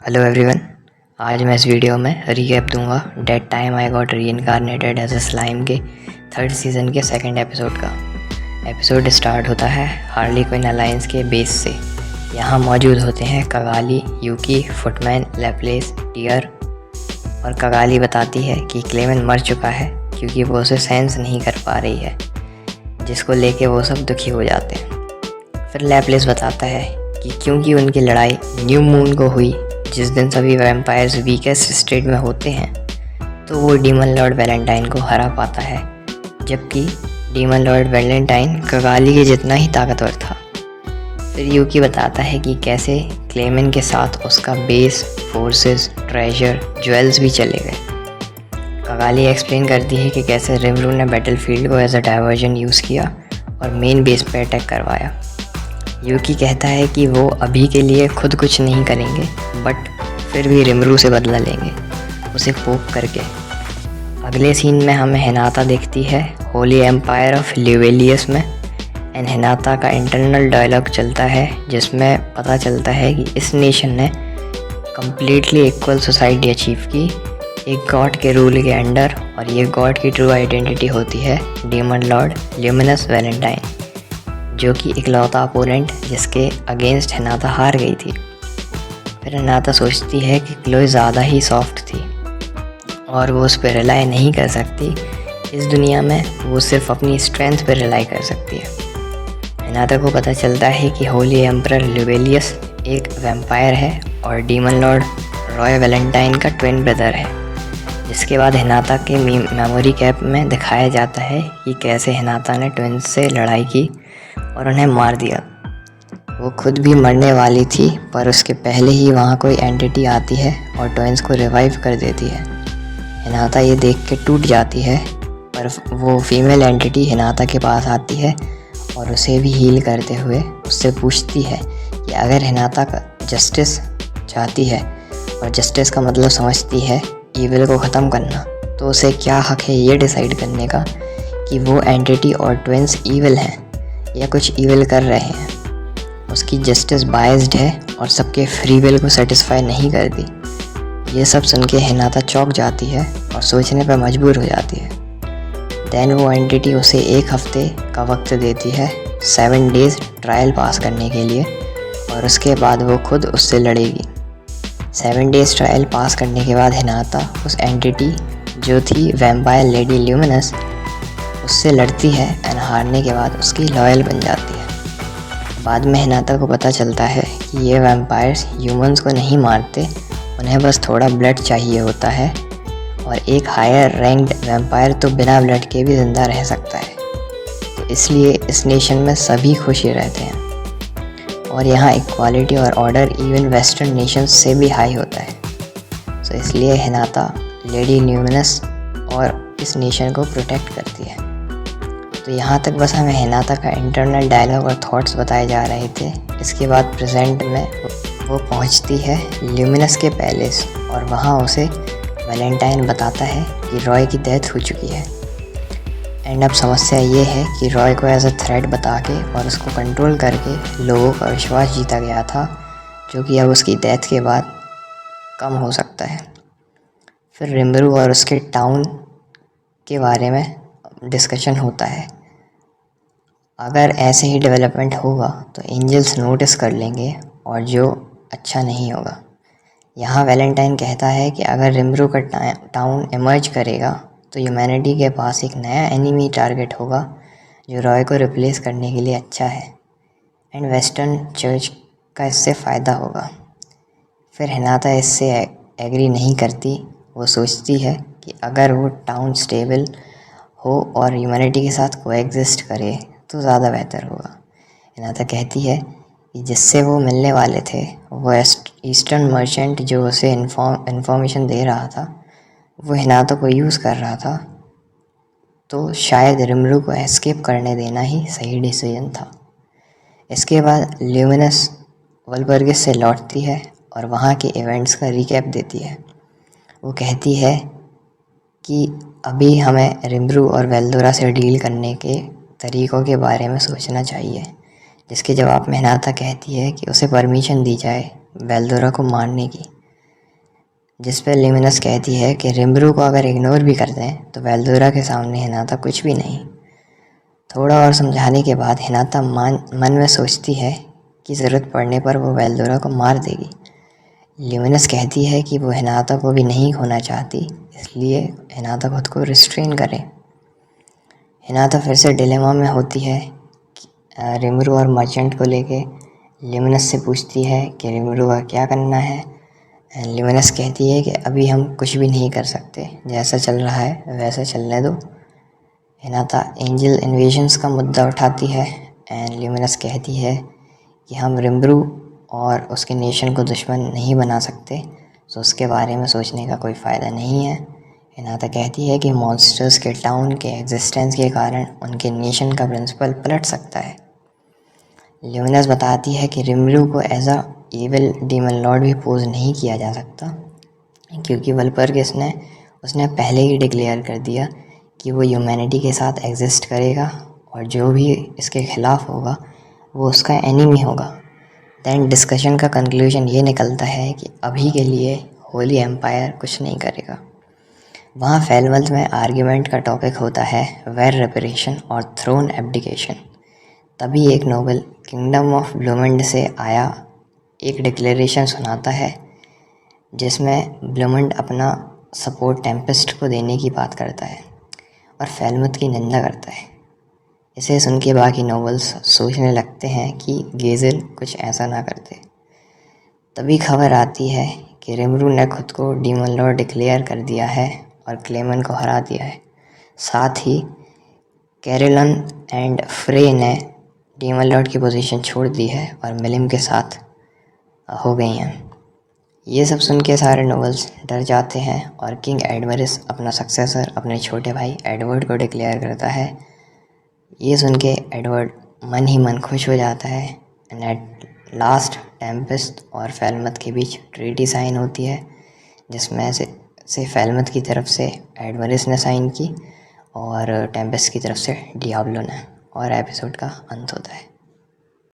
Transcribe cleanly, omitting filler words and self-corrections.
Hello everyone. आज मैं इस वीडियो में रीकैप दूंगा that time I got reincarnated as a slime के थर्ड सीज़न के सेकंड एपिसोड का। एपिसोड स्टार्ट होता है हार्ली क्विन अलायंस के बेस से। यहाँ मौजूद होते हैं Kagali, Yuuki, Footman, Laplace, Tear. और कगाली बताती है कि क्लेमेन मर चुका है क्योंकि वो उसे सेंस नहीं कर पा रही है, जिसको लेके वो सब दुखी हो जाते हैं। फिर लैप्लेस बताता है कि क्योंकि उनकी लड़ाई न्यू मून को हुई, जिस दिन सभी वैम्पायर्स वीकेस्ट स्टेट में होते हैं, तो वो डीमन लॉर्ड वैलेंटाइन को हरा पाता है, जबकि डीमन लॉर्ड वैलेंटाइन कगाली के जितना ही ताकतवर था। फिर यूकी बताता है कि कैसे क्लेमेन के साथ उसका बेस, फोर्सेस, ट्रेजर, ज्वेल्स भी चले गए। कगाली एक्सप्लेन करती है कि कैसे रिमरू ने बैटलफील्ड को एज अ डाइवर्जन यूज़ किया और मेन बेस पे अटैक करवाया। यूकी कहता है कि वो अभी के लिए खुद कुछ नहीं करेंगे, बट फिर भी रिमरू से बदला लेंगे, उसे पोक करके। अगले सीन में हमें हिनाता दिखती है होली एम्पायर ऑफ लिवेलियस में, एंड हिनाता का इंटरनल डायलॉग चलता है जिसमें पता चलता है कि इस नेशन ने कम्प्लीटली इक्वल सोसाइटी अचीव की एक गॉड के रूल के अंडर, और ये गॉड की ट्रू आइडेंटिटी होती है डीमन लॉर्ड ल्यूमिनस वैलेंटाइन, जो कि इकलौता अपोनेंट जिसके अगेंस्ट हिनाता हार गई थी। फिर हिनाता सोचती है कि क्लोई ज़्यादा ही सॉफ्ट थी और वो उस पर रिलाई नहीं कर सकती। इस दुनिया में वो सिर्फ अपनी स्ट्रेंथ पर रिलाई कर सकती है। हिनाता को पता चलता है कि होली एम्परर लिवेलियस एक वैम्पायर है और डीमन लॉर्ड रॉय वैलेंटाइन का ट्विन ब्रदर है। जिसके बाद हिनाता के मेमोरी कैप में दिखाया जाता है कि कैसे हिनाता ने ट्विंस से लड़ाई की और उन्हें मार दिया। वो खुद भी मरने वाली थी, पर उसके पहले ही वहाँ कोई एंटिटी आती है और ट्विंस को रिवाइव कर देती है। हिनाता ये देख के टूट जाती है, पर वो फीमेल एंटिटी हिनाता के पास आती है और उसे भी हील करते हुए उससे पूछती है कि अगर हिनाता का जस्टिस चाहती है और जस्टिस का मतलब समझती है ईविल को ख़त्म करना, तो उसे क्या हक है ये डिसाइड करने का कि वो एंटिटी और ट्विंस ईविल हैं या कुछ ईविल कर रहे हैं। उसकी जस्टिस बायस्ड है और सबके फ्री विल को सेटिस्फाई नहीं करती। ये सब सुन के हिनाता चौंक जाती है और सोचने पर मजबूर हो जाती है। देन वो एंटिटी उसे 1 हफ्ते का वक्त देती है 7 डेज़ ट्रायल पास करने के लिए, और उसके बाद वो खुद उससे लड़ेगी। 7 डेज़ ट्रायल पास करने के बाद हिनाता उस एंटिटी जो थी वैम्पायर लेडी ल्यूमिनस, उससे लड़ती है एंड हारने के बाद उसकी लॉयल बन जाती है। बाद में हिनाता को पता चलता है कि ये वैम्पायर्स ह्यूमंस को नहीं मारते, उन्हें बस थोड़ा ब्लड चाहिए होता है, और एक हायर रैंक्ड वैम्पायर तो बिना ब्लड के भी ज़िंदा रह सकता है। तो इसलिए इस नेशन में सभी खुशी रहते हैं, और यहाँ इक्वालिटी और ऑर्डर इवन वेस्टर्न नेशंस से भी हाई होता है। तो इसलिए हिनाता लेडी ल्यूमिनस और इस नेशन को प्रोटेक्ट करती है। तो यहाँ तक बस हमें हिनाता का इंटरनल डायलॉग और थॉट्स बताए जा रहे थे। इसके बाद प्रेजेंट में वो पहुँचती है ल्यूमिनस के पैलेस, और वहाँ उसे वैलेंटाइन बताता है कि रॉय की डेथ हो चुकी है। एंड अब समस्या ये है कि रॉय को एज अ थ्रेट बता के और उसको कंट्रोल करके लोगों का विश्वास जीता गया था, जो कि अब उसकी डेथ के बाद कम हो सकता है। फिर रिमरू और उसके टाउन के बारे में डिस्कशन होता है। अगर ऐसे ही डेवलपमेंट होगा तो एंजल्स नोटिस कर लेंगे, और जो अच्छा नहीं होगा। यहाँ वैलेंटाइन कहता है कि अगर रिमरू का टाउन इमर्ज करेगा तो ह्यूमैनिटी के पास एक नया एनिमी टारगेट होगा जो रॉय को रिप्लेस करने के लिए अच्छा है, एंड वेस्टर्न चर्च का इससे फ़ायदा होगा। फिर हिनाता इससे एग्री नहीं करती। वो सोचती है कि अगर वो टाउन स्टेबल हो और ह्यूमैनिटी के साथ कोएग्जिस्ट करे तो ज़्यादा बेहतर होगा। हिनाता कहती है कि जिससे वो मिलने वाले थे वो ईस्टर्न मर्चेंट जो उसे इन्फॉर्मेशन दे रहा था, वो हिनाता को यूज़ कर रहा था, तो शायद रिमरू को एस्केप करने देना ही सही डिसीजन था। इसके बाद ल्यूमिनस वल्बर्गिस से लौटती है और वहाँ के इवेंट्स का रिकैप देती है। वो कहती है कि अभी हमें रिमरू और वेल्दोरा से डील करने के तरीक़ों के बारे में सोचना चाहिए, जिसके जवाब में हिनाता कहती है कि उसे परमिशन दी जाए वेल्दोरा को मारने की, जिस पर ल्यूमिनस कहती है कि रिम्ब्रू को अगर इग्नोर भी कर दें तो वेल्डोरा के सामने हिनाता कुछ भी नहीं। थोड़ा और समझाने के बाद हिनाता मन में सोचती है कि ज़रूरत पड़ने पर वो वेल्डोरा को मार देगी। ल्यूमिनस कहती है कि वो हिनाता को भी नहीं खोना चाहती, इसलिए हिनाता खुद को रिस्ट्रेन करे। हिनाता फिर से डिलेमा में होती है रिम्ब्रू और मर्चेंट को लेके। ल्यूमिनस से पूछती है कि रिम्ब्रू का क्या करना है। ल्यूमिनस कहती है कि अभी हम कुछ भी नहीं कर सकते, जैसा चल रहा है वैसा चलने दो। हिनाता एंजल इन्वेजन्स का मुद्दा उठाती है एंड ल्यूमिनस कहती है कि हम रिम्ब्रू और उसके नेशन को दुश्मन नहीं बना सकते, तो उसके बारे में सोचने का कोई फ़ायदा नहीं है। हिनाता कहती है कि मॉन्स्टर्स के टाउन के एग्जिस्टेंस के कारण उनके नेशन का प्रिंसिपल पलट सकता है। ल्यूमिनस बताती है कि रिम्ब्रू को as a evil demon lord भी पोज नहीं किया जा सकता, क्योंकि वल्परगिस ने उसने पहले ही डिक्लेयर कर दिया कि वो ह्यूमैनिटी के साथ एग्जिस्ट करेगा और जो भी इसके ख़िलाफ़ होगा वो उसका एनिमी होगा। दैन डिस्कशन का कंक्लूजन ये निकलता है कि अभी के लिए होली एम्पायर कुछ नहीं करेगा। वहाँ फेलमल्थ में आर्ग्यूमेंट का टॉपिक होता है वेर रेपरेशन और थ्रोन एब्डिकेशन। तभी एक नोबल किंगडम ऑफ ब्लूमंड से आया एक डिक्लेरेशन सुनाता है, जिसमें ब्लूमंड अपना सपोर्ट टेम्पेस्ट को देने की बात करता है और फेलमथ की निंदा करता है। इसे सुन के बाकी नोवेल्स सोचने लगते हैं कि गेज़ल कुछ ऐसा ना करते। तभी खबर आती है कि रिम्ब्रू ने खुद को डीमन लॉर्ड डिक्लेयर कर दिया है और क्लेमन को हरा दिया है। साथ ही कैरोलन एंड फ्रे ने डीमन लॉर्ड की पोजीशन छोड़ दी है और मिलिम के साथ हो गई हैं। ये सब सुन के सारे नोवेल्स डर जाते हैं और किंग एडमरिस अपना सक्सेसर अपने छोटे भाई एडवर्ड को डिक्लेयर करता है। ये सुन के एडवर्ड मन ही मन खुश हो जाता है एंड एट लास्ट टेम्पेस्ट और फेलमथ के बीच ट्रीटी साइन होती है, जिसमें से फेलमथ की तरफ से एडमरिस ने साइन की और टेम्पेस्ट की तरफ से डियाब्लो ने, और एपिसोड का अंत होता है।